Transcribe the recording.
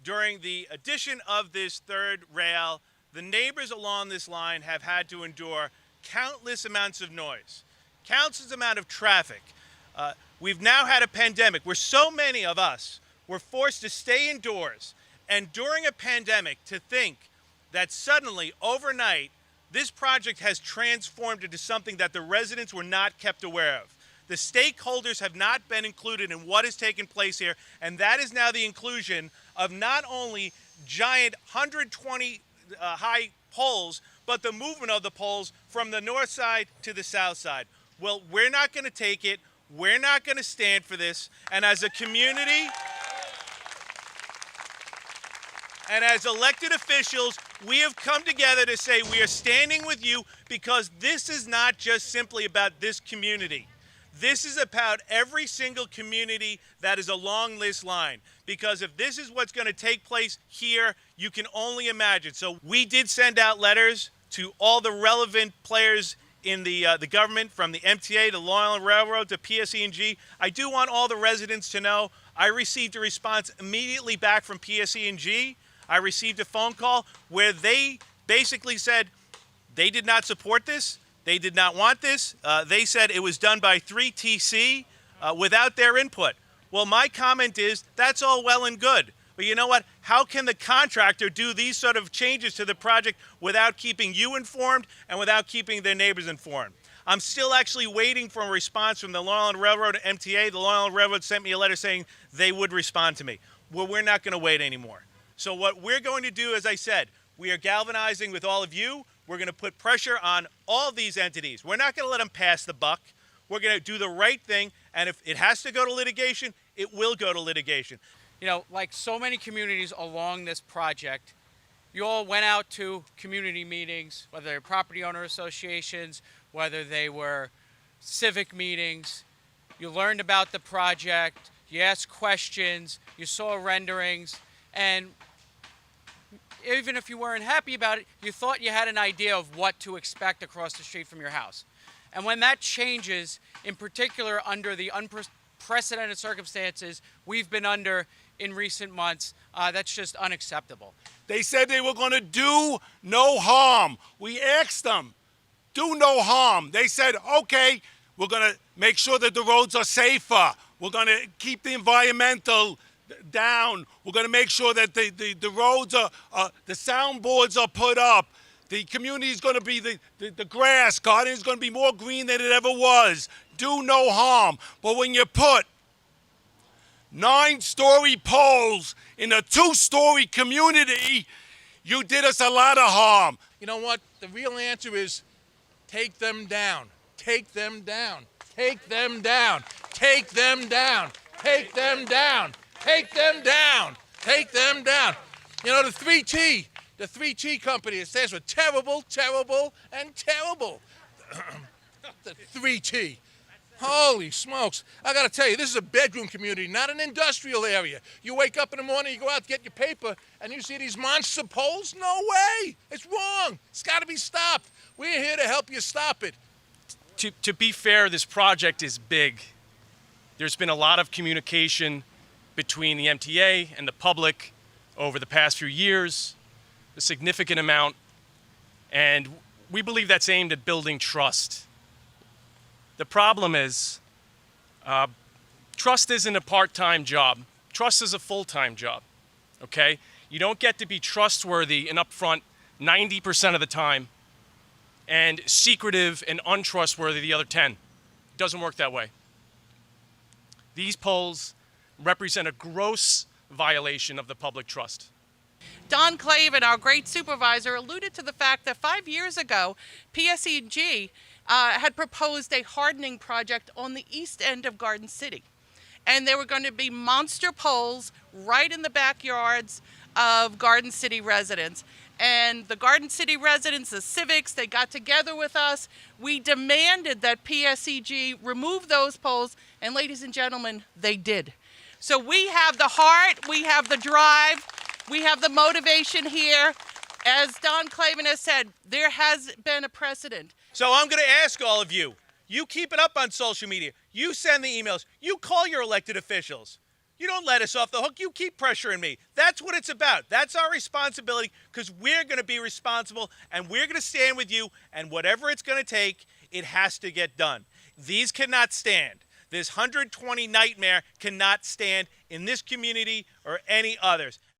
During the addition of this third rail, the neighbors along this line have had to endure countless amounts of noise, countless amount of traffic. We've now had a pandemic where so many of us were forced to stay indoors. And during a pandemic, to think that suddenly, overnight, this project has transformed into something that the residents were not kept aware of. The stakeholders have not been included in what has taken place here, and that is now the inclusion of not only giant 120 high poles, but the movement of the poles from the north side to the south side. Well, we're not going to take it. We're not going to stand for this. And as a community, and as elected officials, we have come together to say we are standing with you, because this is not just simply about this community. This is about every single community that is along this line. Because if this is what's going to take place here, you can only imagine. So we did send out letters to all the relevant players in the government, from the MTA to Long Island Railroad to PSE&G. I do want all the residents to know I received a response immediately back from PSE&G. I received a phone call where they basically said they did not support this. They did not want this. They said it was done by 3TC without their input. Well, my comment is that's all well and good. But you know what? How can the contractor do these sort of changes to the project without keeping you informed and without keeping their neighbors informed? I'm still actually waiting for a response from the Long Island Railroad and MTA. The Long Island Railroad sent me a letter saying they would respond to me. Well, we're not going to wait anymore. So what we're going to do, as I said, we are galvanizing with all of you. We're going to put pressure on all these entities. We're not going to let them pass the buck. We're going to do the right thing, and if it has to go to litigation, it will go to litigation. Like so many communities along this project, you all went out to community meetings, whether they're property owner associations, whether they were civic meetings. You learned about the project, you asked questions, you saw renderings, and even if you weren't happy about it, you thought you had an idea of what to expect across the street from your house. And when that changes, in particular under the unprecedented circumstances we've been under in recent months, that's just unacceptable. They said they were going to do no harm. We asked them, do no harm. They said, okay, we're going to make sure that the roads are safer. We're going to keep the environmental down. We're going to make sure that the roads are, the soundboards are put up. The community is going to be, the grass garden is going to be more green than it ever was. Do no harm. But when you put 9-story poles in a 2-story community, you did us a lot of harm. You know what? The real answer is take them down. Take them down. Take them down. Take them down. Take them down. Take them down. Take them down. The 3T company, it stands for terrible, terrible, and terrible. The 3T. Holy smokes. I got to tell you, this is a bedroom community, not an industrial area. You wake up in the morning, you go out to get your paper, and you see these monster poles? No way. It's wrong. It's got to be stopped. We're here to help you stop it. To be fair, this project is big. There's been a lot of communication between the MTA and the public over the past few years, a significant amount, and we believe that's aimed at building trust. The problem is, trust isn't a part-time job. Trust is a full-time job, okay? You don't get to be trustworthy and upfront 90% of the time and secretive and untrustworthy the other 10. It doesn't work that way. These polls represent a gross violation of the public trust. Don Clavin, our great supervisor, alluded to the fact that 5 years ago, PSE&G had proposed a hardening project on the east end of Garden City. And there were going to be monster poles right in the backyards of Garden City residents. And the Garden City residents, the civics, they got together with us. We demanded that PSEG remove those poles, and ladies and gentlemen, they did. So we have the heart, we have the drive, we have the motivation here. As Don Clavin has said, there has been a precedent. So I'm going to ask all of you, you keep it up on social media, you send the emails, you call your elected officials. You don't let us off the hook. You keep pressuring me. That's what it's about. That's our responsibility, because we're going to be responsible and we're going to stand with you, and whatever it's going to take, it has to get done. These cannot stand. This 120 nightmare cannot stand in this community or any others.